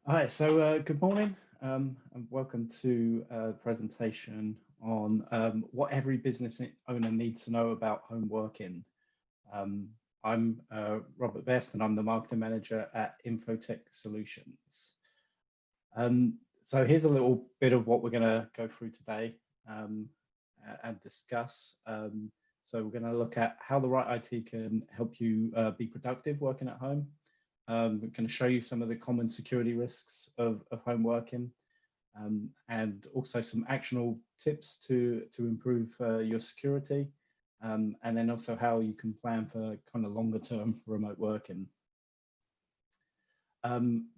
Hi, good morning and welcome to a presentation on what every business owner needs to know about home working. Um, I'm Robert Best and I'm the marketing manager at Infotech Solutions. So here's a little bit of what we're going to go through today um, and discuss. So we're going to look at how the right IT can help you be productive working at home. We're going to show you some of the common security risks of home working and also some actionable tips to improve your security. And then also how you can plan for kind of longer term remote working.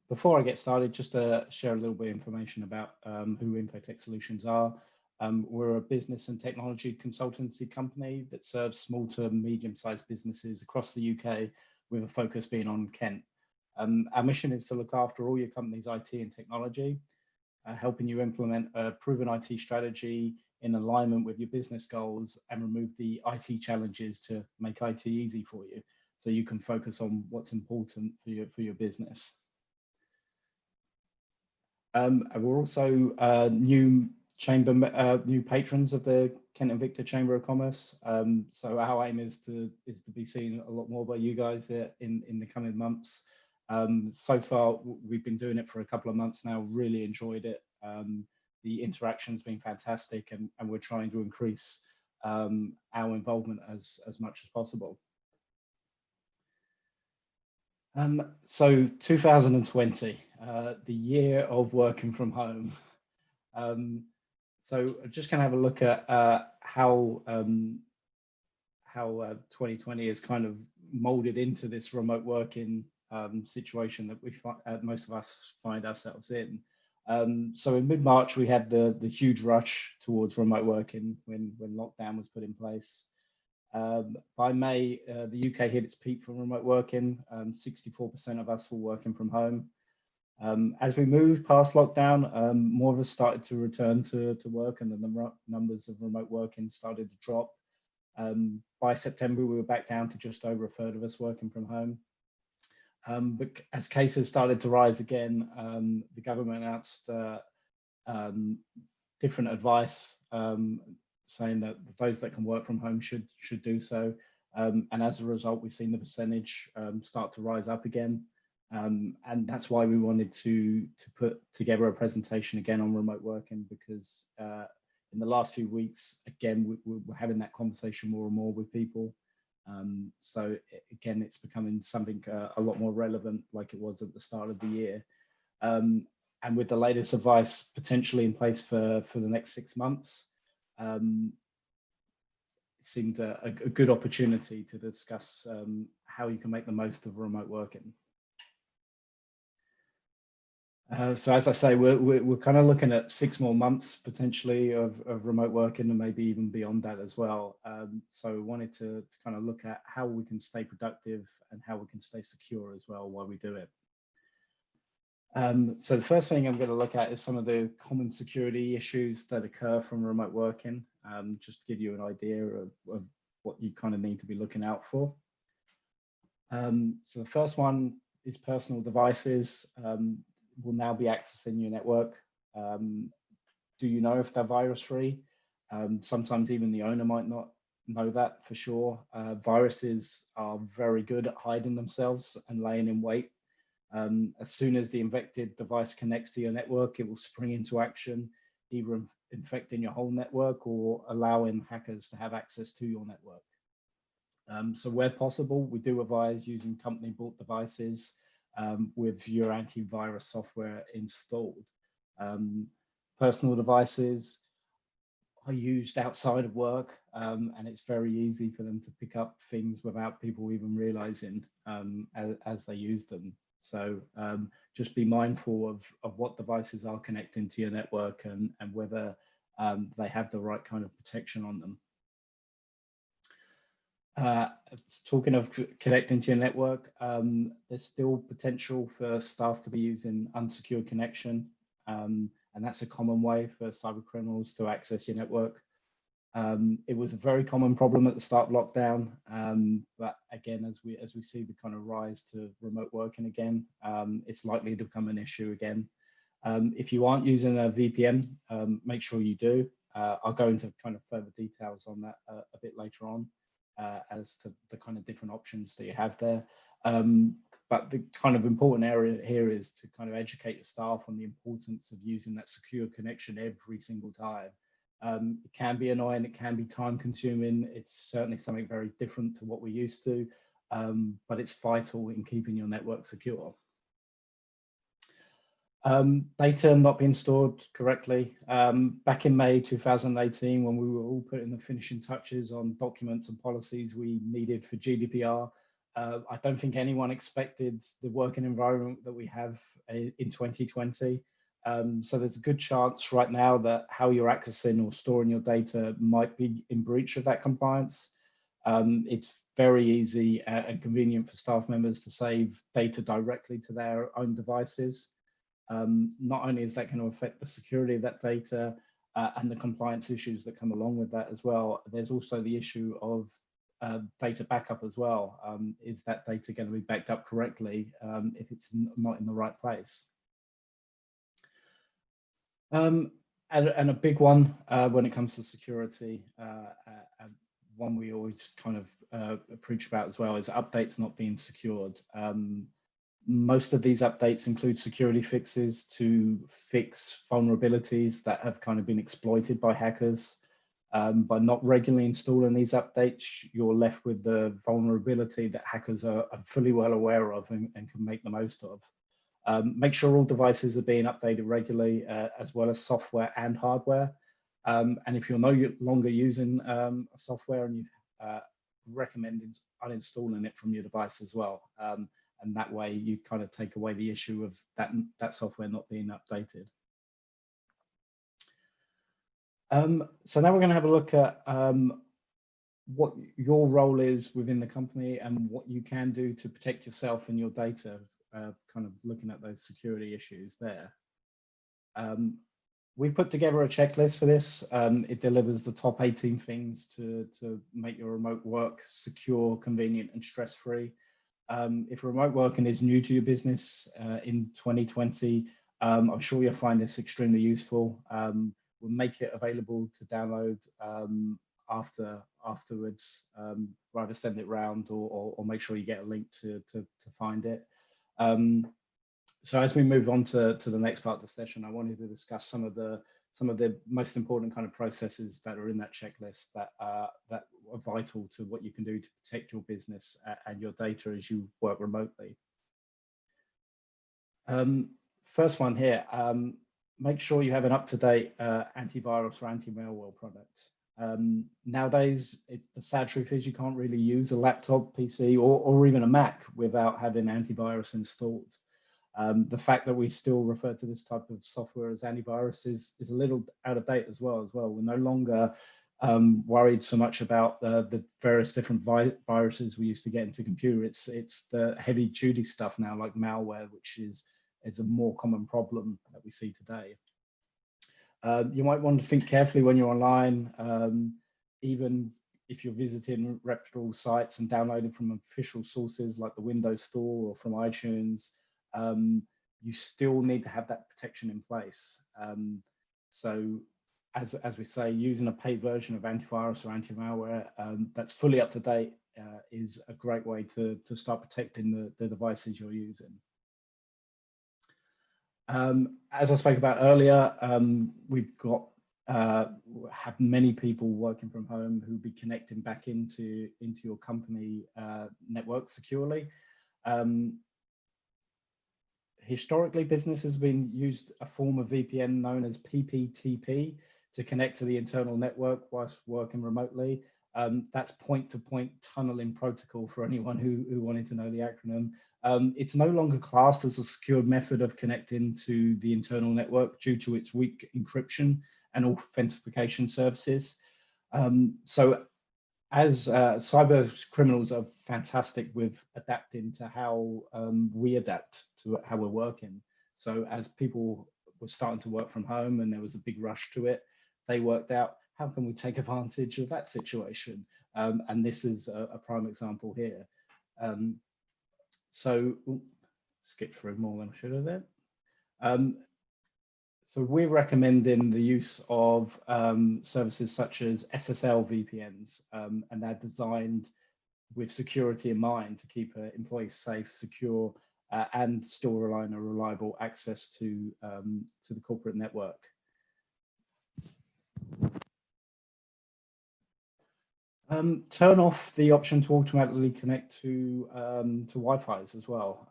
Before I get started, just to share a little bit of information about who Infotech Solutions are. We're a business and technology consultancy company that serves small to medium-sized businesses across the UK with a focus being on Kent. Our mission is to look after all your company's IT and technology, helping you implement a proven IT strategy in alignment with your business goals and remove the IT challenges to make IT easy for you so you can focus on what's important for your business. And we're also new patrons of the Kent and Victor Chamber of Commerce. So our aim is to be seen a lot more by you guys in the coming months. So far, we've been doing it for a couple of months now. Really enjoyed it. The interaction's been fantastic, and we're trying to increase our involvement as much as possible. So 2020, the year of working from home. So I'm just going to have a look at how 2020 is kind of molded into this remote working situation that most of us find ourselves in. So in mid-March, we had the huge rush towards remote working when lockdown was put in place. By May, the UK hit its peak for remote working. 64% of us were working from home. As we moved past lockdown, more of us started to return to work, and the numbers of remote working started to drop. By September, we were back down to just over a third of us working from home. But as cases started to rise again, the government announced different advice saying that those that can work from home should do so. And as a result, we've seen the percentage start to rise up again. And that's why we wanted to put together a presentation again on remote working, because in the last few weeks, again, we're having that conversation more and more with people. So again, it's becoming something a lot more relevant, like it was at the start of the year. And with the latest advice potentially in place for the next 6 months, it seemed a good opportunity to discuss how you can make the most of remote working. So as I say, we're kind of looking at 6 more months potentially of remote working, and maybe even beyond that as well. So we wanted to kind of look at how we can stay productive and how we can stay secure as well while we do it. So the first thing I'm going to look at is some of the common security issues that occur from remote working, just to give you an idea of what you kind of need to be looking out for. So the first one is personal devices will now be accessing your network. Do you know if they're virus free? Sometimes even the owner might not know that for sure. Viruses are very good at hiding themselves and laying in wait. As soon as the infected device connects to your network, it will spring into action, either infecting your whole network or allowing hackers to have access to your network. So where possible, we do advise using company bought devices with your antivirus software installed. Personal devices are used outside of work, and it's very easy for them to pick up things without people even realizing as they use them. So just be mindful of what devices are connecting to your network and whether they have the right kind of protection on them. Talking of connecting to your network, there's still potential for staff to be using unsecured connection, and that's a common way for cyber criminals to access your network. It was a very common problem at the start of lockdown, but again, as we see the kind of rise to remote working again, it's likely to become an issue again. If you aren't using a VPN, make sure you do. I'll go into kind of further details on that a bit later on as to the kind of different options that you have there. But the kind of important area here is to kind of educate your staff on the importance of using that secure connection every single time. It can be annoying, it can be time consuming. It's certainly something very different to what we're used to, but it's vital in keeping your network secure. Data not being stored correctly. Back in May 2018, when we were all putting the finishing touches on documents and policies we needed for GDPR, I don't think anyone expected the working environment that we have in 2020. So there's a good chance right now that how you're accessing or storing your data might be in breach of that compliance. It's very easy and convenient for staff members to save data directly to their own devices. Not only is that going to affect the security of that data and the compliance issues that come along with that as well, there's also the issue of data backup as well. Is that data going to be backed up correctly if it's not in the right place? And a big one when it comes to security, one we always kind of preach about as well, is updates not being secured. Most of these updates include security fixes to fix vulnerabilities that have kind of been exploited by hackers. By not regularly installing these updates, you're left with the vulnerability that hackers are fully well aware of and can make the most of. Make sure all devices are being updated regularly, as well as software and hardware. And if you're no longer using software, and you recommend uninstalling it from your device as well. And that way you kind of take away the issue of that software not being updated. So now we're going to have a look at what your role is within the company and what you can do to protect yourself and your data, kind of looking at those security issues there. We've put together a checklist for this. It delivers the top 18 things to make your remote work secure, convenient, and stress-free. If remote working is new to your business in 2020, I'm sure you'll find this extremely useful. We'll make it available to download afterwards. Either send it round or make sure you get a link to find it. So as we move on to the next part of the session, I wanted to discuss some of the most important kind of processes that are in that checklist that are vital to what you can do to protect your business and your data as you work remotely. First one here, make sure you have an up-to-date antivirus or anti-malware product. Nowadays, the sad truth is you can't really use a laptop, PC, or even a Mac without having antivirus installed. The fact that we still refer to this type of software as antivirus is a little out of date as well. We're no longer worried so much about the various different viruses we used to get into computer. It's the heavy duty stuff now, like malware, which is a more common problem that we see today. You might want to think carefully when you're online, even if you're visiting reputable sites and downloading from official sources like the Windows Store or from iTunes. You still need to have that protection in place. So as we say, using a paid version of antivirus or anti-malware that's fully up to date is a great way to start protecting the devices you're using. As I spoke about earlier, we've got have many people working from home who'll be connecting back into your company network securely. Historically, businesses have been used a form of VPN known as PPTP to connect to the internal network whilst working remotely. That's point-to-point tunneling protocol for anyone who wanted to know the acronym. It's no longer classed as a secured method of connecting to the internal network due to its weak encryption and authentication services. So as cyber criminals are fantastic with adapting to how we adapt to how we're working. So as people were starting to work from home and there was a big rush to it, they worked out how can we take advantage of that situation? And this is a prime example here. So skip through more than I should have there. So we're recommending the use of services such as SSL VPNs, and they're designed with security in mind to keep employees safe, secure, and still rely on a reliable access to the corporate network. Turn off the option to automatically connect to Wi-Fi's as well.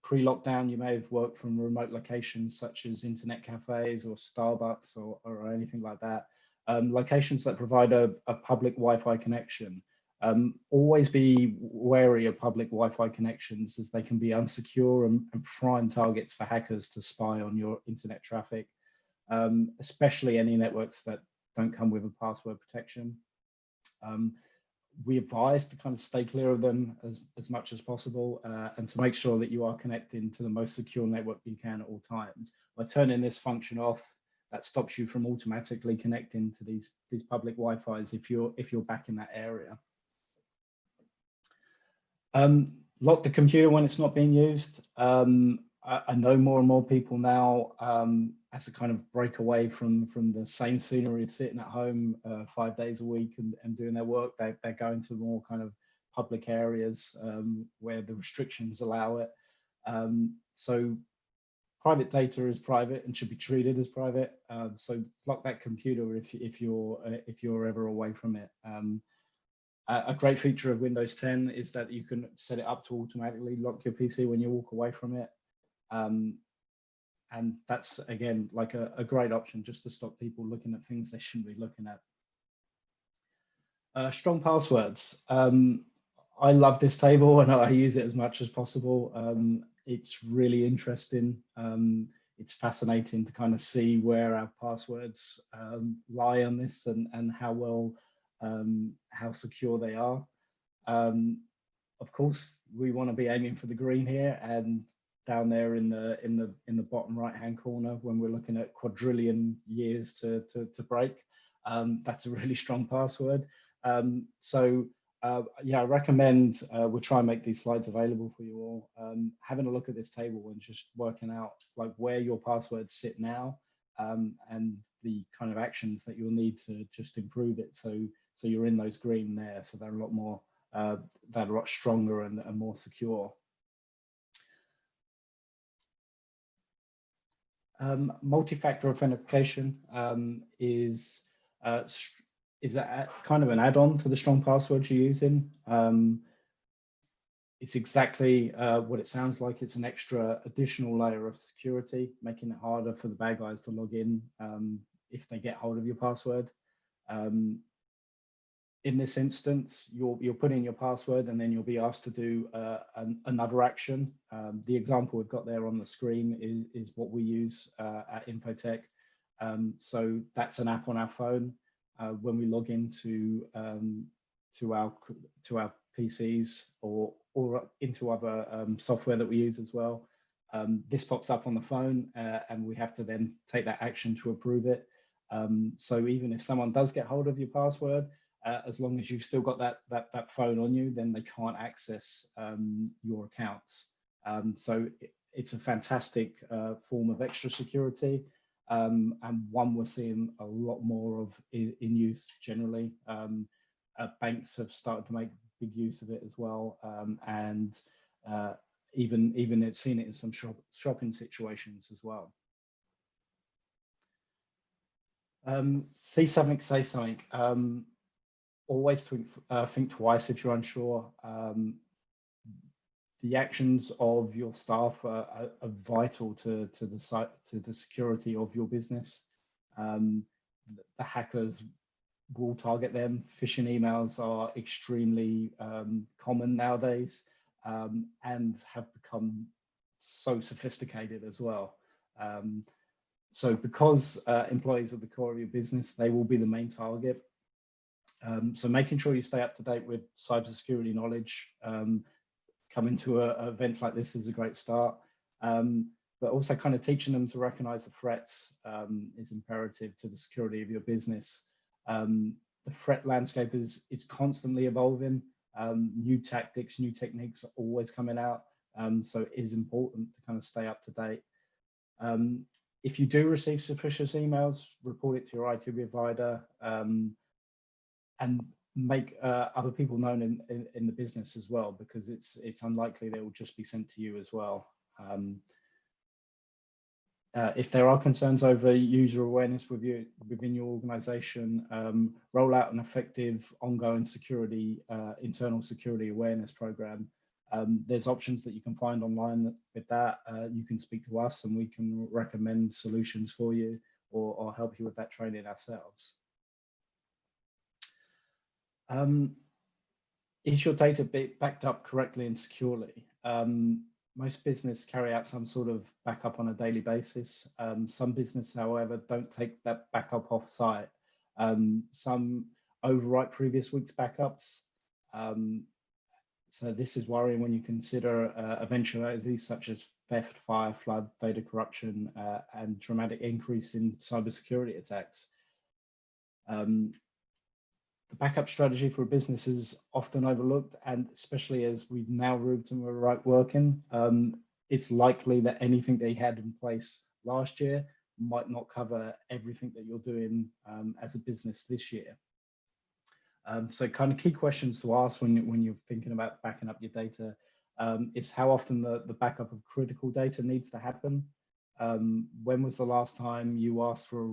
Pre-lockdown, you may have worked from remote locations such as internet cafes or Starbucks or anything like that. Locations that provide a public Wi-Fi connection. Always be wary of public Wi-Fi connections, as they can be unsecure and prime targets for hackers to spy on your internet traffic, especially any networks that don't come with a password protection. We advise to kind of stay clear of them as much as possible, and to make sure that you are connecting to the most secure network you can at all times. By turning this function off, that stops you from automatically connecting to these public Wi-Fi's if you're back in that area. Lock the computer when it's not being used. I know more and more people now, as a kind of breakaway from the same scenery of sitting at home 5 days a week and doing their work, they're going to more kind of public areas where the restrictions allow it. So private data is private and should be treated as private. So lock that computer if you're ever away from it. A great feature of Windows 10 is that you can set it up to automatically lock your PC when you walk away from it. And that's, again, like a great option just to stop people looking at things they shouldn't be looking at. Strong passwords. I love this table and I use it as much as possible. It's really interesting. It's fascinating to kind of see where our passwords lie on this and how well, how secure they are. Of course, we want to be aiming for the green here, and down there in the bottom right hand corner, when we're looking at quadrillion years to break, that's a really strong password. Yeah, I recommend we'll try and make these slides available for you all. Having a look at this table and just working out like where your passwords sit now, and the kind of actions that you'll need to just improve it, so you're in those green there, so they're a lot more they're a lot stronger and more secure. Multi-factor authentication is a kind of an add-on to the strong passwords you're using. It's exactly what it sounds like. It's an extra additional layer of security, making it harder for the bad guys to log in if they get hold of your password. In this instance, you'll put in your password and then you'll be asked to do another action. The example we've got there on the screen is what we use at Infotech. So that's an app on our phone. When we log into to our PCs or into other software that we use as well, this pops up on the phone, and we have to then take that action to approve it. So even if someone does get hold of your password, as long as you've still got that phone on you, then they can't access your accounts. So it's a fantastic form of extra security, and one we're seeing a lot more of in use generally. Banks have started to make big use of it as well, and even it's seen it in some shopping situations as well. See something, say something. Always think twice if you're unsure. The actions of your staff are vital to the security of your business. The hackers will target them. Phishing emails are extremely common nowadays, and have become so sophisticated as well. So because employees are the core of your business, they will be the main target. So making sure you stay up to date with cybersecurity knowledge, coming to events like this is a great start, but also kind of teaching them to recognize the threats is imperative to the security of your business. The threat landscape is constantly evolving. New tactics, new techniques are always coming out. So it is important to kind of stay up to date. If you do receive suspicious emails, report it to your IT provider, and make other people known in the business as well, because it's unlikely they will just be sent to you as well. If there are concerns over user awareness within your organization, roll out an effective ongoing security, internal security awareness program. There's options that you can find online with that. You can speak to us and we can recommend solutions for you, or help you with that training ourselves. Is your data backed up correctly and securely? Most businesses carry out some sort of backup on a daily basis. Some businesses, however, don't take that backup off site. Some overwrite previous week's backups. So this is worrying when you consider eventualities such as theft, fire, flood, data corruption, and dramatic increase in cybersecurity attacks. The backup strategy for a business is often overlooked, and especially as we've now moved to remote working, it's likely that anything they had in place last year might not cover everything that you're doing as a business this year. So kind of key questions to ask when you're thinking about backing up your data is how often the backup of critical data needs to happen. When was the last time you asked for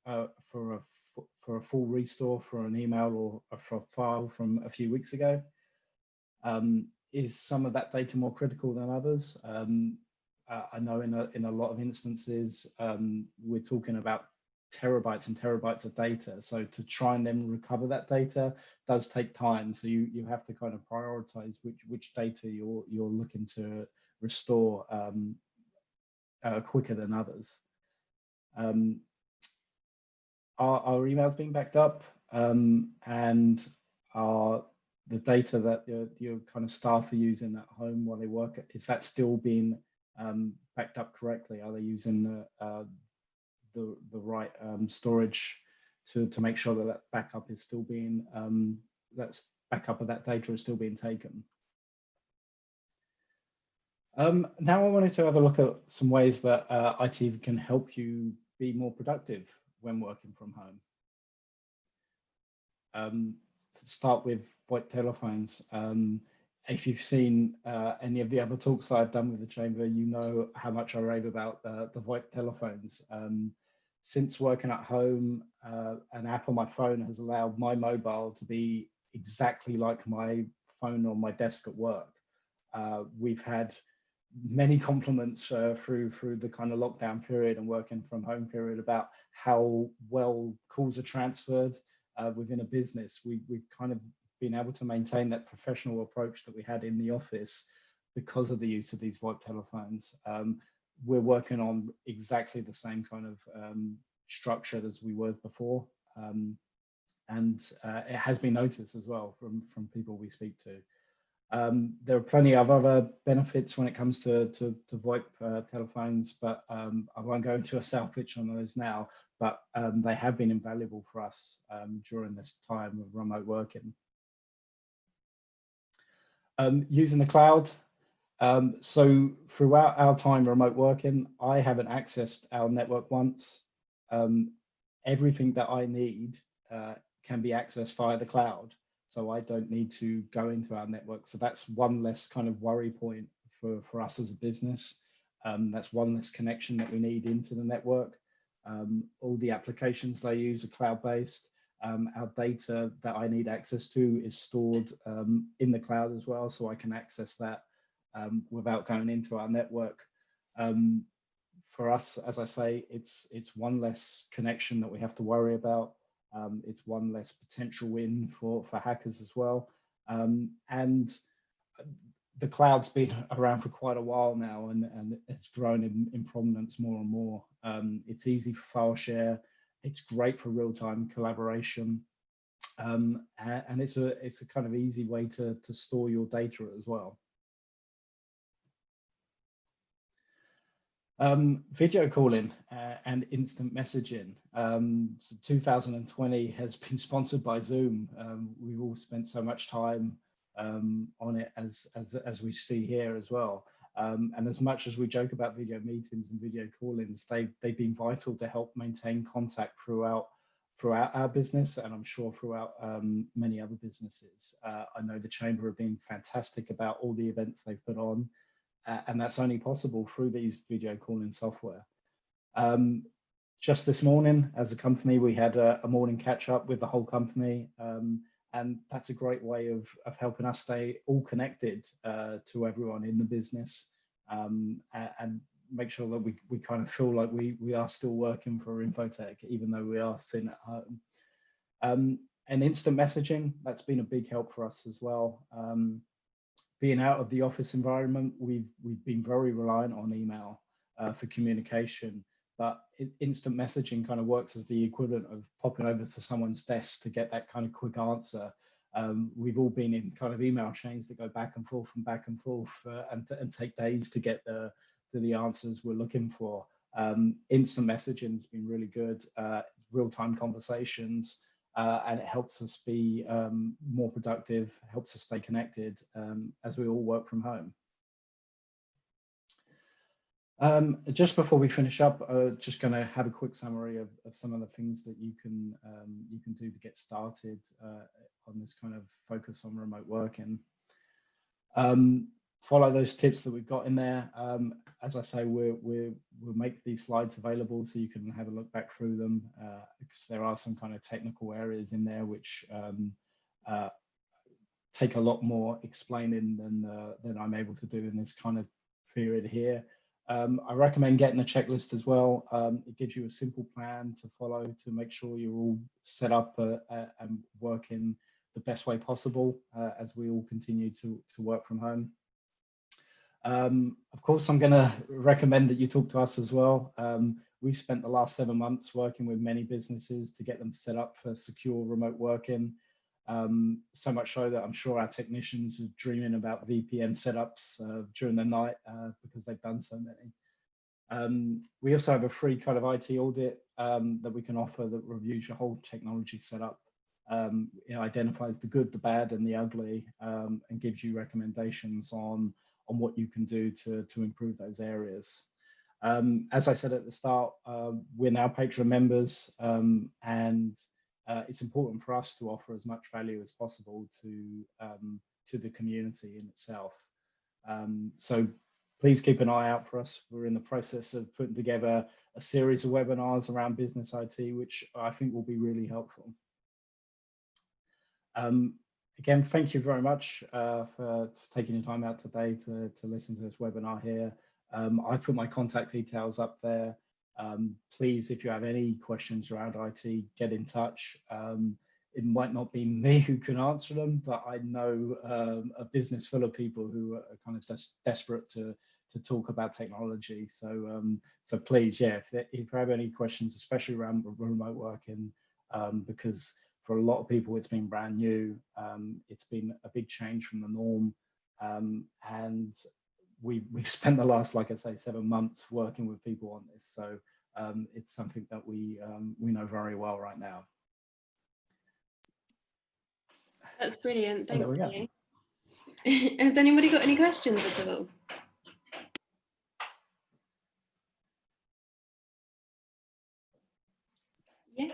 a full restore for an email or for a file from a few weeks ago? Is some of that data more critical than others? I know in a lot of instances, we're talking about terabytes and terabytes of data. So to try and then recover that data does take time. So you have to kind of prioritize which data you're looking to restore quicker than others. Our emails being backed up, and are the data that your kind of staff are using at home while they work, is that still being backed up correctly? Are they using the right storage to make sure that backup is still being backup of that data is still being taken? Now I wanted to have a look at some ways that IT can help you be more productive when working from home. To start with VoIP telephones, if you've seen any of the other talks that I've done with the Chamber, you know how much I rave about the VoIP telephones. Since working at home, an app on my phone has allowed my mobile to be exactly like my phone on my desk at work. We've had many compliments through the kind of lockdown period and working from home period about how well calls are transferred within a business. We've kind of been able to maintain that professional approach that we had in the office because of the use of these VoIP telephones. We're working on exactly the same kind of structure as we were before, and it has been noticed as well from people we speak to. There are plenty of other benefits when it comes to VoIP telephones, but I won't go into a sales pitch on those now, but they have been invaluable for us during this time of remote working. Using the cloud. So throughout our time remote working, I haven't accessed our network once. Everything that I need can be accessed via the cloud. So I don't need to go into our network. So that's one less kind of worry point for us as a business. That's one less connection that we need into the network. All the applications they use are cloud-based. Our data that I need access to is stored in the cloud as well, so I can access that without going into our network. For us, as I say, it's one less connection that we have to worry about. It's one less potential win for hackers as well. And the cloud's been around for quite a while now, and it's grown in prominence more and more. It's easy for file share. It's great for real-time collaboration. And it's a kind of easy way to store your data as well. Video calling and instant messaging. So 2020 has been sponsored by Zoom. We've all spent so much time on it, as we see here as well. And as much as we joke about video meetings and video call-ins, they've been vital to help maintain contact throughout our business, and I'm sure throughout many other businesses. I know the Chamber have been fantastic about all the events they've put on. And that's only possible through these video calling software. Just this morning, as a company, we had a morning catch up with the whole company, and that's a great way of helping us stay all connected to everyone in the business, and make sure that we kind of feel like we are still working for Infotech, even though we are sitting at home. And instant messaging, that's been a big help for us as well. Being out of the office environment, we've been very reliant on email for communication, but instant messaging kind of works as the equivalent of popping over to someone's desk to get that kind of quick answer. We've all been in kind of email chains that go back and forth and take days to get the answers we're looking for. Instant messaging has been really good, real-time conversations. And it helps us be more productive, helps us stay connected as we all work from home. Just before we finish up, just going to have a quick summary of some of the things that you can do to get started on this kind of focus on remote working. Follow those tips that we've got in there. As I say, we'll make these slides available so you can have a look back through them, because there are some kind of technical areas in there which take a lot more explaining than I'm able to do in this kind of period here. I recommend getting a checklist as well. It gives you a simple plan to follow to make sure you're all set up and working the best way possible as we all continue to work from home. Of course, I'm going to recommend that you talk to us as well. We spent the last 7 months working with many businesses to get them set up for secure remote working. So much so that I'm sure our technicians are dreaming about VPN setups during the night because they've done so many. We also have a free kind of IT audit that we can offer that reviews your whole technology setup. It identifies the good, the bad, and the ugly, and gives you recommendations on what you can do to improve those areas. As I said at the start, we're now Patreon members, and it's important for us to offer as much value as possible to the community in itself. So please keep an eye out for us. We're in the process of putting together a series of webinars around business IT, which I think will be really helpful. Again, thank you very much for taking your time out today to listen to this webinar here. I put my contact details up there. Please, if you have any questions around IT, get in touch. It might not be me who can answer them, but I know a business full of people who are kind of just desperate to talk about technology. So, so please, yeah, if you have any questions, especially around remote working, because for a lot of people, it's been brand new. It's been a big change from the norm. And we've spent the last, like I say, 7 months working with people on this. So it's something that we know very well right now. That's brilliant. Thank you. Has anybody got any questions at all? Yeah.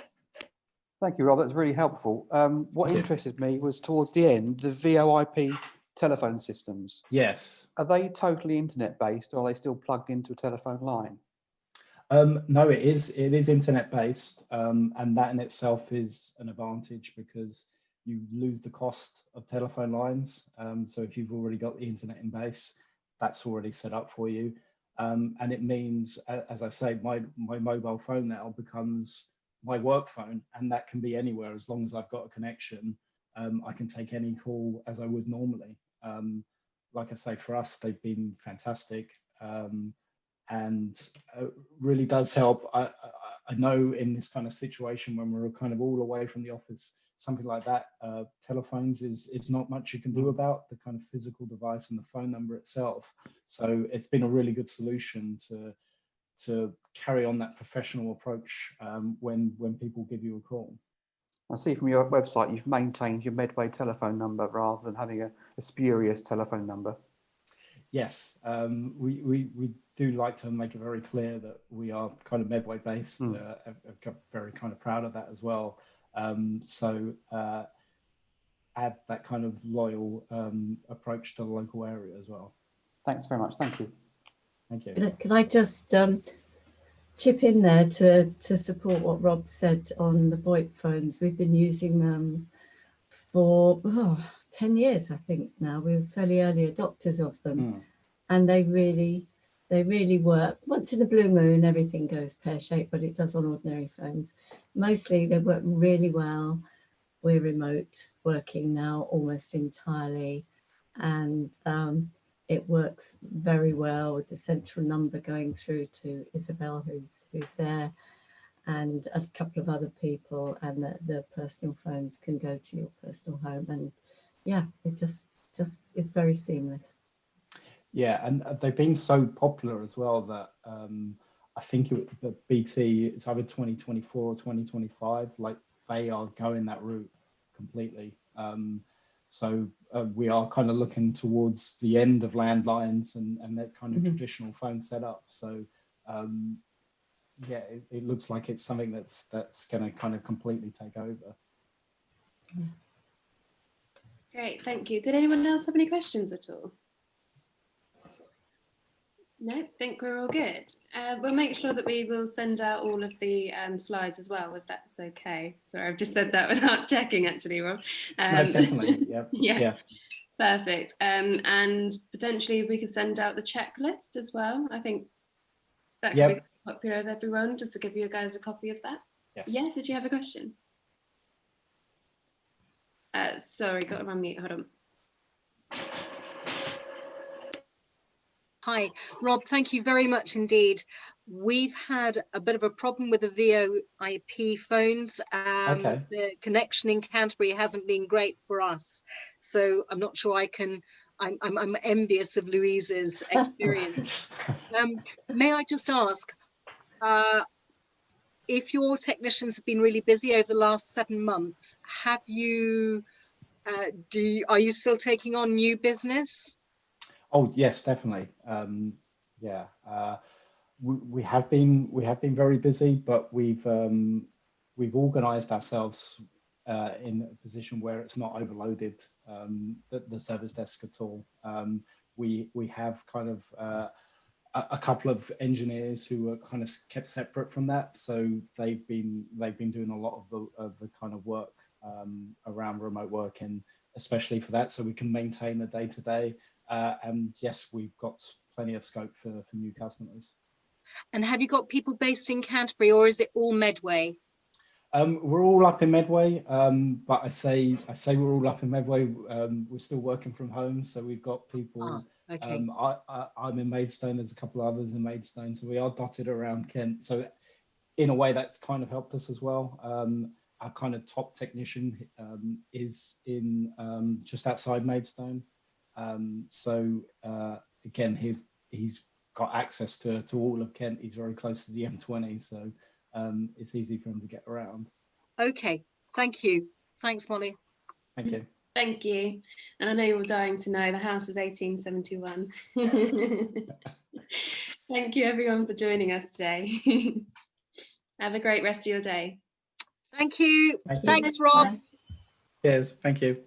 Thank you, Rob. That's really helpful. What interested me was towards the end, the VoIP telephone systems. Yes. Are they totally internet based, or are they still plugged into a telephone line? No, it is internet based, and that in itself is an advantage because you lose the cost of telephone lines. So if you've already got the internet in base, that's already set up for you. And it means, as I say, my mobile phone now becomes my work phone, and that can be anywhere as long as I've got a connection. I can take any call as I would normally. Like I say, for us, they've been fantastic. And really does help. I know in this kind of situation when we're kind of all away from the office, something like that, telephones is not much you can do about the kind of physical device and the phone number itself. So it's been a really good solution to to carry on that professional approach when people give you a call. I see from your website you've maintained your Medway telephone number rather than having a spurious telephone number. Yes, we do like to make it very clear that we are kind of Medway based. I'm very kind of proud of that as well. Add that kind of loyal approach to the local area as well. Thanks very much. Thank you. Thank you. Can I just chip in there to support what Rob said on the VoIP phones? We've been using them for 10 years, I think now. We were fairly early adopters of them, and they really work. Once in a blue moon, everything goes pear-shaped, but it does on ordinary phones. Mostly they work really well. We're remote working now almost entirely, and it works very well with the central number going through to Isabel, who's there, and a couple of other people, and the personal phones can go to your personal home, and yeah, it just it's very seamless. Yeah, and they've been so popular as well that I think the BT, it's either 2024 or 2025, like they are going that route completely. We are kind of looking towards the end of landlines and that kind of traditional phone setup. So yeah, it looks like it's something that's going to kind of completely take over. Great, thank you. Did anyone else have any questions at all? No, I think we're all good. We'll make sure that we will send out all of the slides as well, if that's okay. Sorry, I've just said that without checking, actually, Rob. No, definitely, yeah. Yeah. Perfect. And potentially we could send out the checklist as well. I think that could be popular with everyone, just to give you guys a copy of that. Yes. Yeah, did you have a question? Sorry, got it on mute, hold on. Hi, Rob, thank you very much indeed. We've had a bit of a problem with the VoIP phones. Okay. The connection in Canterbury hasn't been great for us. So I'm not sure I'm envious of Louise's experience. May I just ask, if your technicians have been really busy over the last 7 months, have you, are you still taking on new business? Oh yes, definitely. Yeah, we have been very busy, but we've organised ourselves in a position where it's not overloaded the service desk at all. We have kind of a couple of engineers who are kind of kept separate from that, so they've been doing a lot of the kind of work around remote working, especially for that, so we can maintain the day-to-day. And yes, we've got plenty of scope for new customers. And have you got people based in Canterbury, or is it all Medway? We're all up in Medway, but I say we're all up in Medway. We're still working from home, so we've got people. Okay. I'm in Maidstone. There's a couple of others in Maidstone, so we are dotted around Kent. So in a way, that's kind of helped us as well. Our kind of top technician is in just outside Maidstone. Again, he's got access to all of Kent. He's very close to the M20, so it's easy for him to get around. Okay, thank you. Thanks, Molly. Thank you. Thank you. And I know you're all dying to know the house is 1871. Thank you everyone for joining us today. Have a great rest of your day. Thank you. Thank you. Thanks, Rob. Cheers. Thank you.